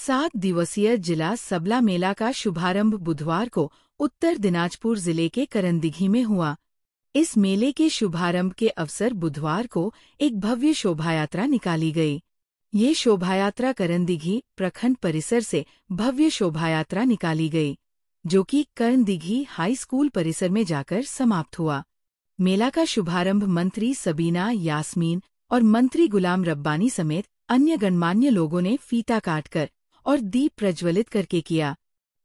7 दिवसीय जिला सबला मेला का शुभारंभ बुधवार को उत्तर दिनाजपुर जिले के करंदिघी में हुआ। इस मेले के शुभारंभ के अवसर बुधवार को एक भव्य शोभायात्रा निकाली गई। ये शोभायात्रा करंदिघी प्रखंड परिसर से भव्य शोभायात्रा निकाली गई, जो कि करंदिघी हाई स्कूल परिसर में जाकर समाप्त हुआ। मेला का शुभारंभ मंत्री सबीना यास्मीन और मंत्री गुलाम रब्बानी समेत अन्य गणमान्य लोगों ने फीता काटकर और दीप प्रज्वलित करके किया।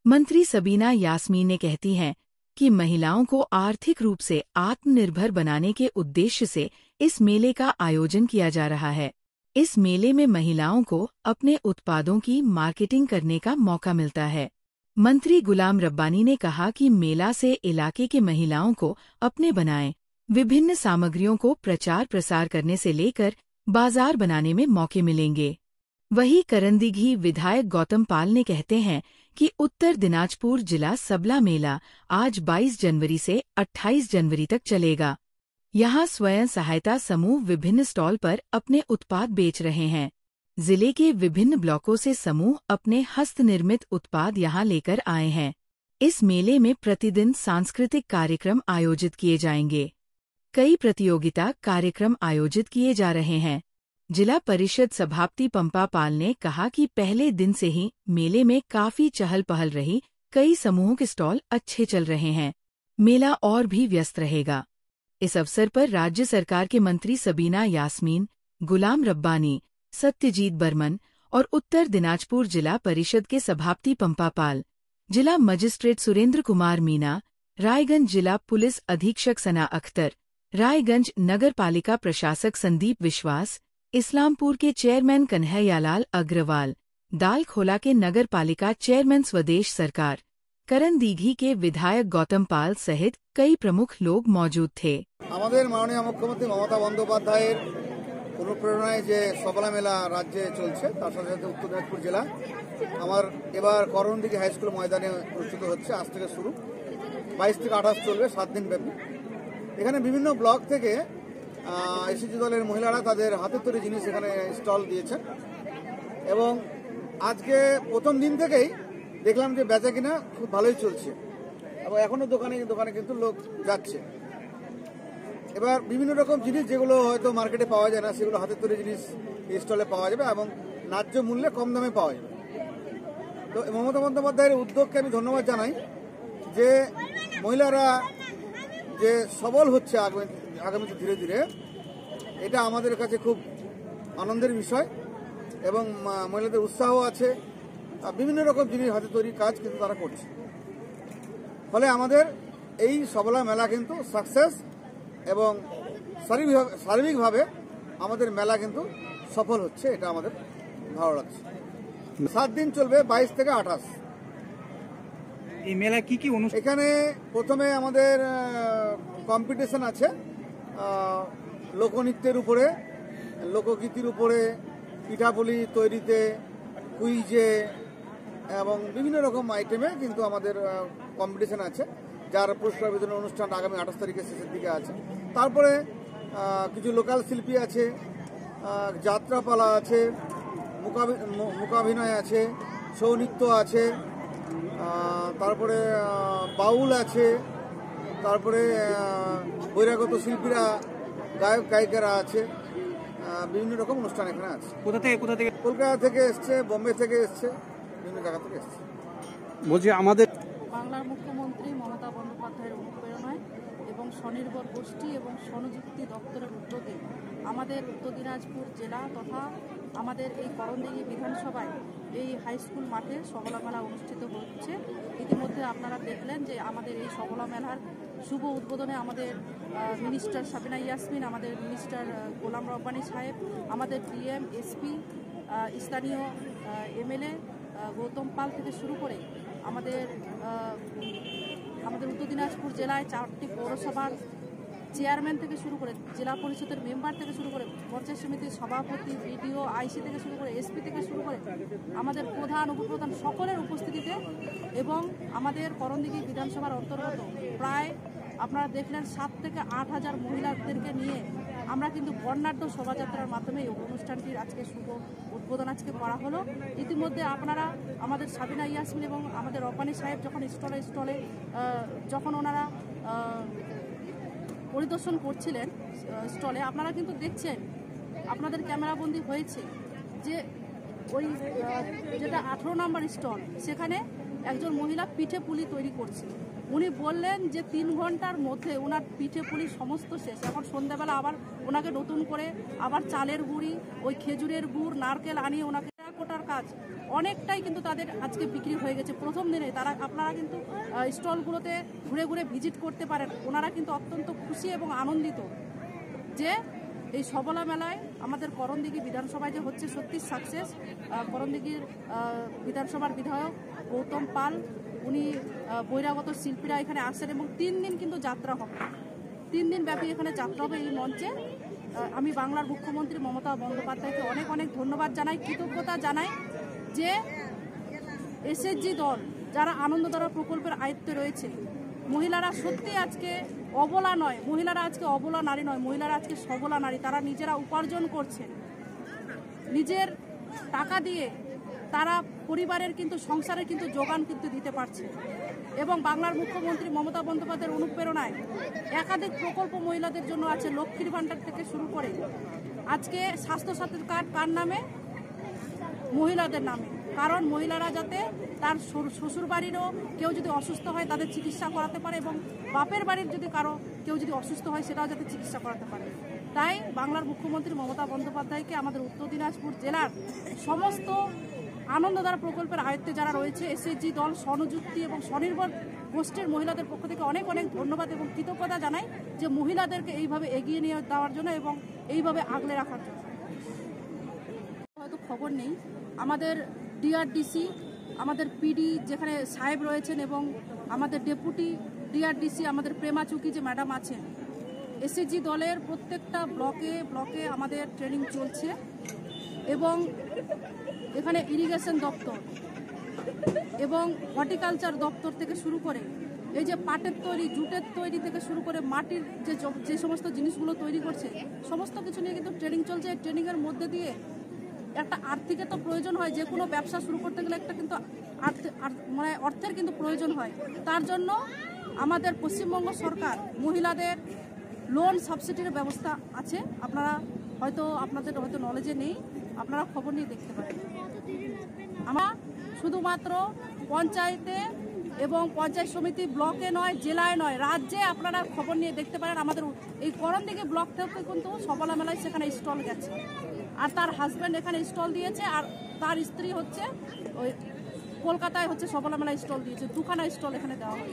मंत्री सबीना यास्मीन ने कहती हैं कि महिलाओं को आर्थिक रूप से आत्मनिर्भर बनाने के उद्देश्य से इस मेले का आयोजन किया जा रहा है। इस मेले में महिलाओं को अपने उत्पादों की मार्केटिंग करने का मौका मिलता है। मंत्री गुलाम रब्बानी ने कहा कि मेला से इलाके के महिलाओं को अपने बनाए विभिन्न सामग्रियों को प्रचार प्रसार करने से लेकर बाजार बनाने में मौके मिलेंगे। वहीं करंदिघी विधायक गौतम पाल ने कहते हैं कि उत्तर दिनाजपुर जिला सबला मेला आज 22 जनवरी से 28 जनवरी तक चलेगा। यहां स्वयं सहायता समूह विभिन्न स्टॉल पर अपने उत्पाद बेच रहे हैं। जिले के विभिन्न ब्लॉकों से समूह अपने हस्तनिर्मित उत्पाद यहां लेकर आए हैं। इस मेले में प्रतिदिन सांस्कृतिक कार्यक्रम आयोजित किए जाएंगे। कई प्रतियोगिता कार्यक्रम आयोजित किए जा रहे हैं। जिला परिषद सभापति पंपा पाल ने कहा कि पहले दिन से ही मेले में काफी चहल पहल रही। कई समूहों के स्टॉल अच्छे चल रहे हैं। मेला और भी व्यस्त रहेगा। इस अवसर पर राज्य सरकार के मंत्री सबीना यास्मीन, गुलाम रब्बानी, सत्यजीत बर्मन और उत्तर दिनाजपुर जिला परिषद के सभापति पंपा पाल, जिला मजिस्ट्रेट सुरेंद्र कुमार मीना, रायगंज जिला पुलिस अधीक्षक सना अख्तर, रायगंज नगर पालिका प्रशासक संदीप विश्वास, इस्लामपुर के चेयरमैन कन्हैयालाल अग्रवाल, दालखोला के नगर पालिका चेयरमैन स्वदेश सरकार, करंदिघी के विधायक गौतम पाल सहित कई प्रमुख लोग मौजूद थे। আমাদের মাননীয় মুখ্যমন্ত্রী মমতা বন্দ্যোপাধ্যায়ের অনুপ্রেরণায় যে সবলা মেলা রাজ্যে চলছে, তার সাথে সাথে উত্তর দিনাজপুর জেলা আমার এবার করণদিঘি হাই স্কুল ময়দানে অনুষ্ঠিত হচ্ছে। আজ থেকে শুরু, 22 থেকে 28 চলবে, 7 দিন ব্যাপী। এখানে বিভিন্ন ব্লক থেকে এসএসজি দলের মহিলারা তাদের হাতের তৈরি জিনিস এখানে স্টল দিয়েছেন এবং আজকে প্রথম দিন থেকেই দেখলাম যে বেচা কিনা খুব ভালোই চলছে এবং এখনো দোকানে দোকানে কিন্তু লোক যাচ্ছে। এবার বিভিন্ন রকম জিনিস যেগুলো হয়তো মার্কেটে পাওয়া যায় না, সেগুলো হাতের তৈরি জিনিস স্টলে পাওয়া যাবে এবং ন্যায্য মূল্যে কম দামে পাওয়া যাবে। তো মমতা বন্দ্যোপাধ্যায়ের উদ্যোগকে আমি ধন্যবাদ জানাই যে মহিলারা যে সবল হচ্ছে আগামীতে ধীরে ধীরে, এটা আমাদের কাছে খুব আনন্দের বিষয় এবং মহিলাদের উৎসাহ আছে। বিভিন্ন রকম জিনিস হাতে তৈরি কাজ কিন্তু তারা করছে, ফলে আমাদের এই সবলা মেলা কিন্তু সাকসেস এবং সার্বিকভাবে আমাদের মেলা কিন্তু সফল হচ্ছে, এটা আমাদের ভালো লাগছে। 7 দিন চলবে, 22 থেকে 28। এই মেলা কি কি অনুষ্ঠান? এখানে প্রথমে আমাদের কম্পিটিশন আছে লোকনৃত্যের উপরে, লোকগীতির উপরে, পিঠাপুলি তৈরিতে, কুইজে এবং বিভিন্ন রকম আইটেমে কিন্তু আমাদের কম্পিটিশন আছে, যার পুরস্কার বিতরণ অনুষ্ঠান আগামী 28 তারিখের শেষের দিকে আছে। তারপরে কিছু লোকাল শিল্পী আছে, যাত্রাপালা আছে, মূকাভিনয় আছে, ছৌ নৃত্য আছে, তারপরে বাউল আছে, তারপরে বহিরাগত শিল্পীরা, গায়ক গায়িকারা আছে, বিভিন্ন রকম অনুষ্ঠান এখানে আছে। কোথা থেকে? কলকাতা থেকে এসছে, বোম্বে থেকে এসছে, বিভিন্ন জায়গা থেকে এসছে। বলছি আমাদের বাংলার মুখ্যমন্ত্রী মমতা বন্দ্যোপাধ্যায়ের অনুপ্রেরণায় এবং স্বনির্ভর গোষ্ঠী এবং স্বনিযুক্তি দপ্তরের উদ্যোগে আমাদের উত্তর দিনাজপুর জেলা তথা আমাদের এই করণদিঘি বিধানসভায় এই হাই স্কুল মাঠে সবলা মেলা অনুষ্ঠিত হচ্ছে। ইতিমধ্যে আপনারা দেখলেন যে আমাদের এই সবলা মেলার শুভ উদ্বোধনে আমাদের মিনিস্টার সাবিনা ইয়াসমিন, আমাদের মিনিস্টার গোলাম রব্বানী সাহেব, আমাদের ডিএম, এসপি, স্থানীয় এমএলএ গৌতম পাল থেকে শুরু করে আমাদের উত্তর দিনাজপুর জেলায় 4টি পৌরসভার চেয়ারম্যান থেকে শুরু করে, জেলা পরিষদের মেম্বার থেকে শুরু করে, পঞ্চায়েত সমিতির সভাপতি, বিডিও, আইসি থেকে শুরু করে, এসপি থেকে শুরু করে আমাদের প্রধান উপপ্রধান সকলের উপস্থিতিতে এবং আমাদের করণদিঘি বিধানসভার অন্তর্গত প্রায় আপনারা দেখলেন 7 থেকে 8 হাজার মহিলাদেরকে নিয়ে আমরা কিন্তু বর্ণাঢ্য শোভাযাত্রার মাধ্যমে এই অনুষ্ঠানটির আজকে শুভ উদ্বোধন আজকে করা হলো। ইতিমধ্যে আপনারা আমাদের সাবিনা ইয়াসমিন এবং আমাদের রব্বানী সাহেব যখন স্টলে যখন ওনারা পরিদর্শন করছিলেন স্টলে, আপনারা কিন্তু দেখছেন, আপনাদের ক্যামেরাবন্দি হয়েছে যে ওই যেটা 18 নম্বর স্টল, সেখানে একজন মহিলা পিঠে পুলি তৈরি করছে। উনি বললেন যে 3 ঘন্টার মধ্যে ওনার পিঠে পুলি সমস্ত শেষ। এখন সন্ধ্যাবেলা আবার ওনাকে নতুন করে আবার চালের গুঁড়ি, ওই খেজুরের গুড়, নারকেল আনিয়ে ওনাকে কোটার কাজ অনেকটাই কিন্তু তাদের আজকে বিক্রি হয়ে গেছে প্রথম দিনে। আপনারা কিন্তু স্টলগুলোতে ঘুরে ঘুরে ভিজিট করতে পারেন। ওনারা কিন্তু অত্যন্ত খুশি এবং আনন্দিত যে এই সবলা মেলায় আমাদের করণদিঘি বিধানসভায় যে হচ্ছে সত্যি সাকসেস। করণদিঘির বিধানসভার বিধায়ক গৌতম পাল, উনি বহিরাগত শিল্পীরা এখানে আসেন এবং 3 দিন কিন্তু যাত্রা হবে, 3 দিন ব্যাপী এখানে যাত্রা হবে এই মঞ্চে। আমি বাংলার মুখ্যমন্ত্রী মমতা বন্দ্যোপাধ্যায়কে অনেক অনেক ধন্যবাদ জানাই, কৃতজ্ঞতা জানাই যে এসএসজি দল যারা আনন্দধারা প্রকল্পের আয়ত্তে রয়েছে, মহিলারা সত্যি আজকে অবলা নয়, মহিলারা আজকে অবলা নারী নয়, মহিলারা আজকে সবলা নারী। তারা নিজেরা উপার্জন করছেন, নিজের টাকা দিয়ে তারা পরিবারের কিন্তু সংসারের কিন্তু যোগান কিন্তু দিতে পারছে। এবং বাংলার মুখ্যমন্ত্রী মমতা বন্দ্যোপাধ্যায়ের অনুপ্রেরণায় একাধিক প্রকল্প মহিলাদের জন্য আছে, লক্ষ্মীর ভাণ্ডার থেকে শুরু করে আজকে স্বাস্থ্যসাথী কার্ড কার নামে? মহিলাদের নামে। কারণ মহিলারা যাতে তার শ্বশুর বাড়িরও কেউ যদি অসুস্থ হয় তাদের চিকিৎসা করাতে পারে, এবং বাপের বাড়ির যদি কেউ যদি অসুস্থ হয় সেটাও যাতে চিকিৎসা করাতে পারে। তাই বাংলার মুখ্যমন্ত্রী মমতা বন্দ্যোপাধ্যায়কে আমাদের উত্তর দিনাজপুর জেলার সমস্ত আনন্দধারা প্রকল্পের আয়ত্তে যারা রয়েছে, এসএসজি দল, স্বনিযুক্তি এবং স্বনির্ভর গোষ্ঠীর মহিলাদের পক্ষ থেকে অনেক অনেক ধন্যবাদ এবং কৃতজ্ঞতা জানাই যে মহিলাদেরকে এইভাবে এগিয়ে নিয়ে দেওয়ার জন্য এবং এইভাবে আগলে রাখার জন্য। হয়তো খবর নেই, আমাদের ডিআরডিসি, আমাদের পিডি যেখানে সাহেব রয়েছেন এবং আমাদের ডেপুটি ডিআরডিসি আমাদের প্রেমা চুকি যে ম্যাডাম আছেন, এসএসজি দলের প্রত্যেকটা ব্লকে আমাদের ট্রেনিং চলছে। এবং এখানে ইরিগেশন দপ্তর এবং হর্টিকালচার দপ্তর থেকে শুরু করে এই যে পাটের তৈরি, জুটের তৈরি থেকে শুরু করে মাটির যে সমস্ত জিনিসগুলো তৈরি করছে, সমস্ত কিছু নিয়ে কিন্তু ট্রেনিং চলছে। এই ট্রেনিংয়ের মধ্যে দিয়ে একটা আর্থিকের তো প্রয়োজন হয়, যে কোনো ব্যবসা শুরু করতে গেলে একটা কিন্তু অর্থের কিন্তু প্রয়োজন হয়। তার জন্য আমাদের পশ্চিমবঙ্গ সরকার মহিলাদের লোন সাবসিডির ব্যবস্থা আছে। আপনাদের হয়তো নলেজে নেই, আপনারা খবর নিয়ে দেখতে পারেন। আমরা শুধুমাত্র পঞ্চায়েতে এবং পঞ্চায়েত সমিতি, ব্লকে নয়, জেলায় নয়, রাজ্যে আপনারা খবর নিয়ে দেখতে পারেন। আমাদের এই করণদিঘি ব্লক থেকে কিন্তু সবলা মেলায় সেখানে স্টল গেছে, আর তার হাজব্যান্ড এখানে স্টল দিয়েছে, আর তার স্ত্রী হচ্ছে ওই কলকাতায় হচ্ছে সবলা মেলায় স্টল দিয়েছে। 2খানা স্টল এখানে দেওয়া হয়।